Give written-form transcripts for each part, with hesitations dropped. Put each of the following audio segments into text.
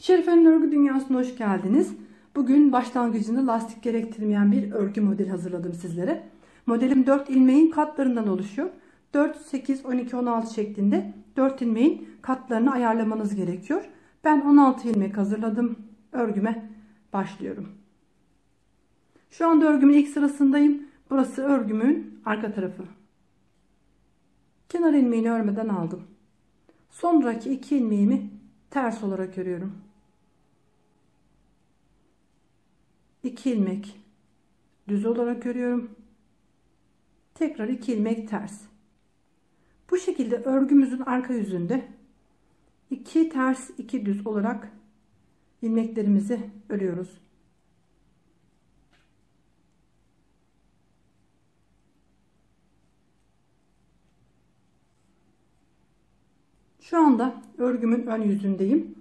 Şerife'nin örgü dünyasına hoş geldiniz. Bugün başlangıcında lastik gerektirmeyen bir örgü modeli hazırladım sizlere. Modelim 4 ilmeğin katlarından oluşuyor. 4, 8, 12, 16 şeklinde 4 ilmeğin katlarını ayarlamanız gerekiyor. Ben 16 ilmek hazırladım. Örgüme başlıyorum. Şu anda örgümün ilk sırasındayım. Burası örgümün arka tarafı. Kenar ilmeğini örmeden aldım. Sonraki 2 ilmeğimi ters olarak örüyorum. 2 ilmek düz olarak örüyorum. Tekrar 2 ilmek ters. Bu şekilde örgümüzün arka yüzünde 2 ters 2 düz olarak ilmeklerimizi örüyoruz. Şu anda örgümün ön yüzündeyim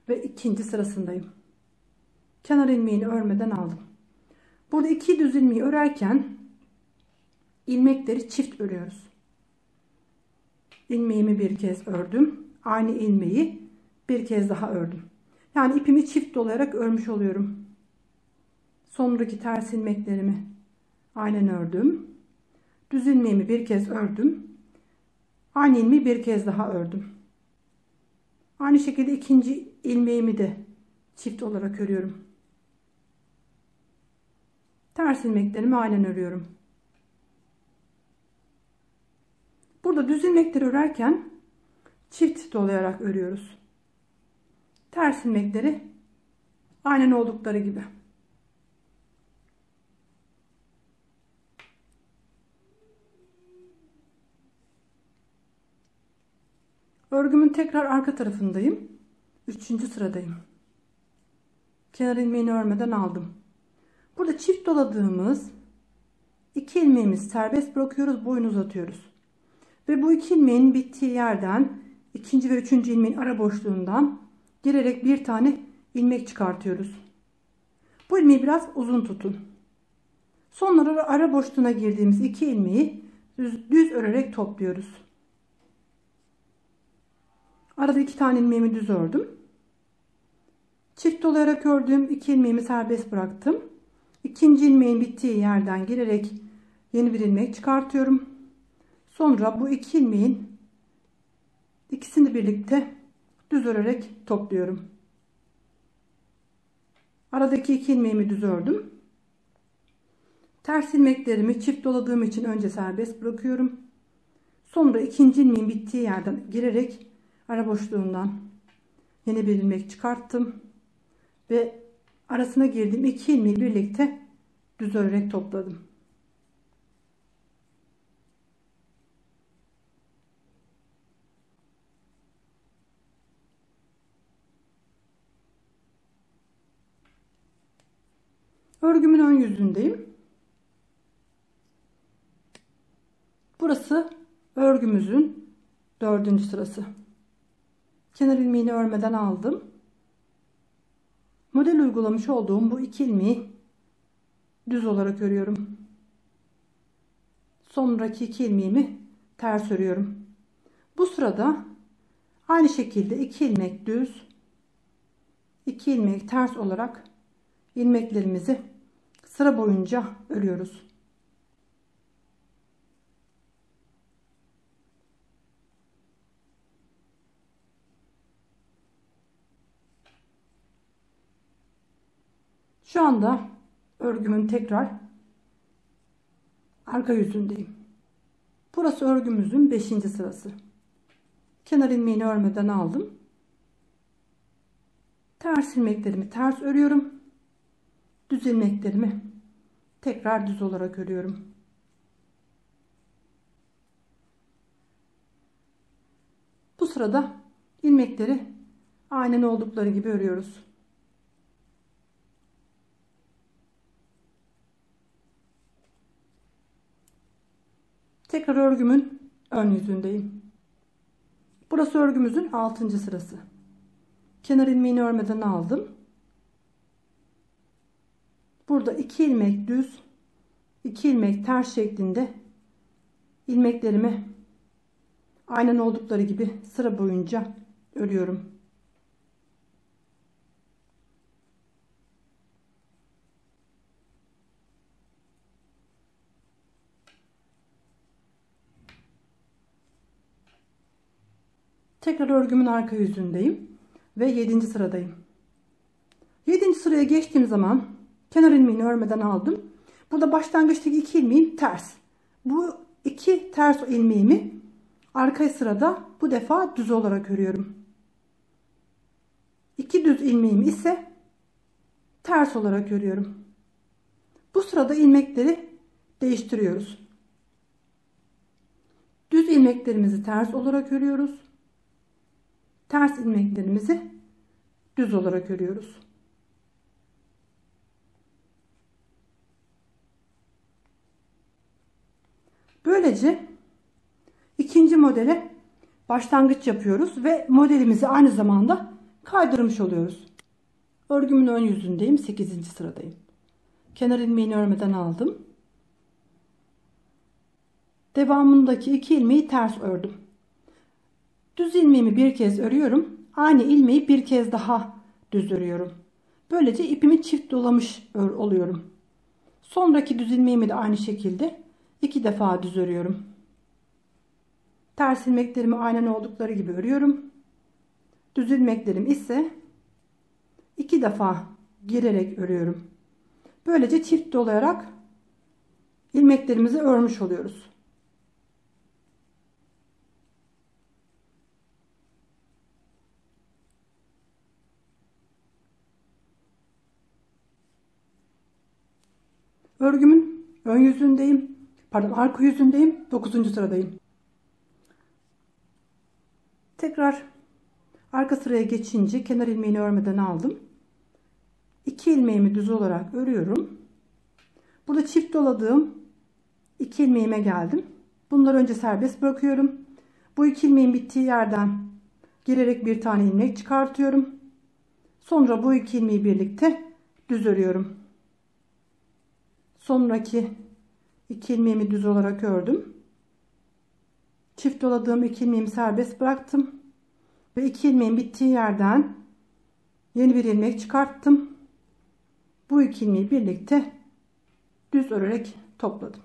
ve ikinci sırasındayım. Kenar ilmeğini örmeden aldım. Burada 2 düz ilmeği örerken ilmekleri çift örüyoruz. İlmeğimi bir kez ördüm. Aynı ilmeği bir kez daha ördüm. Yani ipimi çift dolayarak örmüş oluyorum. Sonraki ters ilmeklerimi aynen ördüm. Düz ilmeğimi bir kez ördüm. Aynı ilmeği bir kez daha ördüm. Aynı şekilde ikinci ilmeğimi de çift olarak örüyorum. Ters ilmeklerimi aynen örüyorum. Burada düz ilmekleri örerken çift dolayarak örüyoruz. Ters ilmekleri aynen oldukları gibi. Örgümün tekrar arka tarafındayım. 3. sıradayım. Kenar ilmeğini örmeden aldım. Burada çift doladığımız 2 ilmeğimizi serbest bırakıyoruz, boyun uzatıyoruz. Ve bu 2 ilmeğin bittiği yerden 2. ve 3. ilmeğin ara boşluğundan girerek bir tane ilmek çıkartıyoruz. Bu ilmeği biraz uzun tutun. Sonra ara boşluğuna girdiğimiz 2 ilmeği düz örerek topluyoruz. Arada 2 tane ilmeğimi düz ördüm. Çift dolayarak ördüğüm 2 ilmeğimi serbest bıraktım. İkinci ilmeğin bittiği yerden girerek yeni bir ilmek çıkartıyorum. Sonra bu 2 ilmeğin ikisini birlikte düz örerek topluyorum. Aradaki 2 ilmeğimi düz ördüm. Ters ilmeklerimi çift doladığım için önce serbest bırakıyorum. Sonra ikinci ilmeğin bittiği yerden girerek ara boşluğundan yeni bir ilmek çıkarttım ve arasına girdiğim 2 ilmeği birlikte düz örerek topladım. Örgümün ön yüzündeyim. Burası örgümüzün 4. sırası. Kenar ilmeğini örmeden aldım. Model uygulamış olduğum bu 2 ilmeği düz olarak örüyorum. Sonraki 2 ilmeğimi ters örüyorum. Bu sırada aynı şekilde 2 ilmek düz, 2 ilmek ters olarak ilmeklerimizi sıra boyunca örüyoruz. Şu anda örgümün tekrar arka yüzündeyim. Burası örgümüzün 5. sırası. Kenar ilmeğini örmeden aldım. Ters ilmeklerimi ters örüyorum. Düz ilmeklerimi tekrar düz olarak örüyorum. Bu sırada ilmekleri aynen oldukları gibi örüyoruz. Tekrar örgümün ön yüzündeyim. Burası örgümüzün 6. sırası. Kenar ilmeğini örmeden aldım. Burada 2 ilmek düz, 2 ilmek ters şeklinde ilmeklerimi aynen oldukları gibi sıra boyunca örüyorum. Tekrar örgümün arka yüzündeyim ve 7. sıradayım. 7. sıraya geçtiğim zaman kenar ilmeğini örmeden aldım. Burada başlangıçtaki 2 ilmeğim ters. Bu 2 ters ilmeğimi arka sırada bu defa düz olarak örüyorum. 2 düz ilmeğimi ise ters olarak örüyorum. Bu sırada ilmekleri değiştiriyoruz. Düz ilmeklerimizi ters olarak örüyoruz. Ters ilmeklerimizi düz olarak örüyoruz. Böylece ikinci modele başlangıç yapıyoruz ve modelimizi aynı zamanda kaydırmış oluyoruz. Örgümün ön yüzündeyim, 8. sıradayım. Kenar ilmeğini örmeden aldım. Devamındaki 2 ilmeği ters ördüm. Düz ilmeğimi bir kez örüyorum. Aynı ilmeği bir kez daha düz örüyorum. Böylece ipimi çift dolamış oluyorum. Sonraki düz ilmeğimi de aynı şekilde 2 defa düz örüyorum. Ters ilmeklerimi aynen oldukları gibi örüyorum. Düz ilmeklerim ise 2 defa girerek örüyorum. Böylece çift dolayarak ilmeklerimizi örmüş oluyoruz. Örgümün ön yüzündeyim. Arka yüzündeyim. 9. sıradayım. Tekrar arka sıraya geçince kenar ilmeğini örmeden aldım. 2 ilmeğimi düz olarak örüyorum. Burada çift doladığım 2 ilmeğime geldim. Bunları önce serbest bırakıyorum. Bu 2 ilmeğin bittiği yerden girerek bir tane ilmek çıkartıyorum. Sonra bu 2 ilmeği birlikte düz örüyorum. Sonraki 2 ilmeğimi düz olarak ördüm. Çift doladığım 2 ilmeğimi serbest bıraktım. Ve 2 ilmeğin bittiği yerden yeni bir ilmek çıkarttım. Bu 2 ilmeği birlikte düz örerek topladım.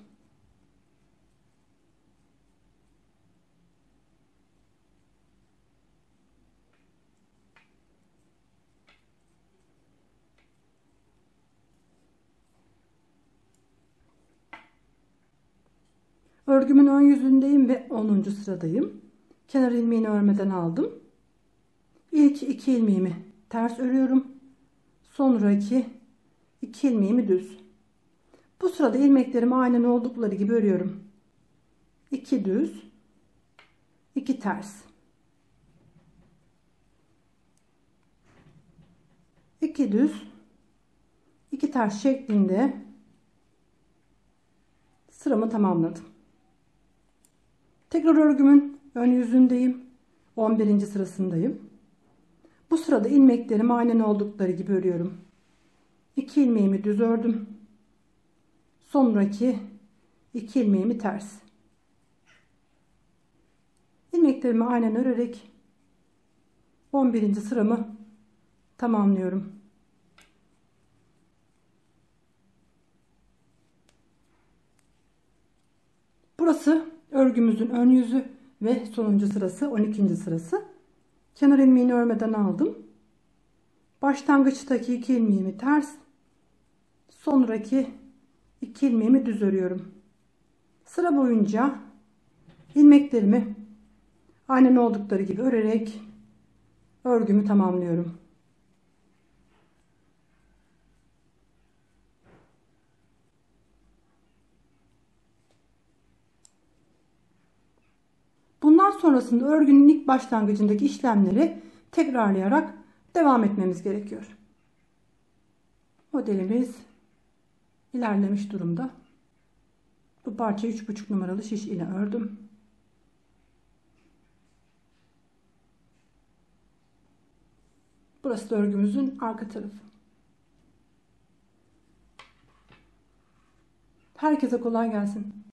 Örgümün ön yüzündeyim ve 10. sıradayım. Kenar ilmeğini örmeden aldım. İlk 2 ilmeğimi ters örüyorum. Sonraki 2 ilmeğimi düz. Bu sırada ilmeklerimi aynen oldukları gibi örüyorum. 2 düz, 2 ters. 2 düz, 2 ters şeklinde sıramı tamamladım. Tekrar örgümün ön yüzündeyim. 11. sırasındayım. Bu sırada ilmeklerimi aynen oldukları gibi örüyorum. 2 ilmeğimi düz ördüm. Sonraki 2 ilmeğimi ters. İlmeklerimi aynen örerek 11. sıramı tamamlıyorum. Burası örgümüzün ön yüzü ve sonuncu sırası, 12. sırası. Kenar ilmeğini örmeden aldım. Başlangıçtaki 2 ilmeğimi ters, sonraki 2 ilmeğimi düz örüyorum. Sıra boyunca ilmeklerimi aynen oldukları gibi örerek örgümü tamamlıyorum. Bundan sonrasında örgünün ilk başlangıcındaki işlemleri tekrarlayarak devam etmemiz gerekiyor. Modelimiz ilerlemiş durumda. Bu parçayı 3,5 numaralı şiş ile ördüm. Burası da örgümüzün arka tarafı. Herkese kolay gelsin.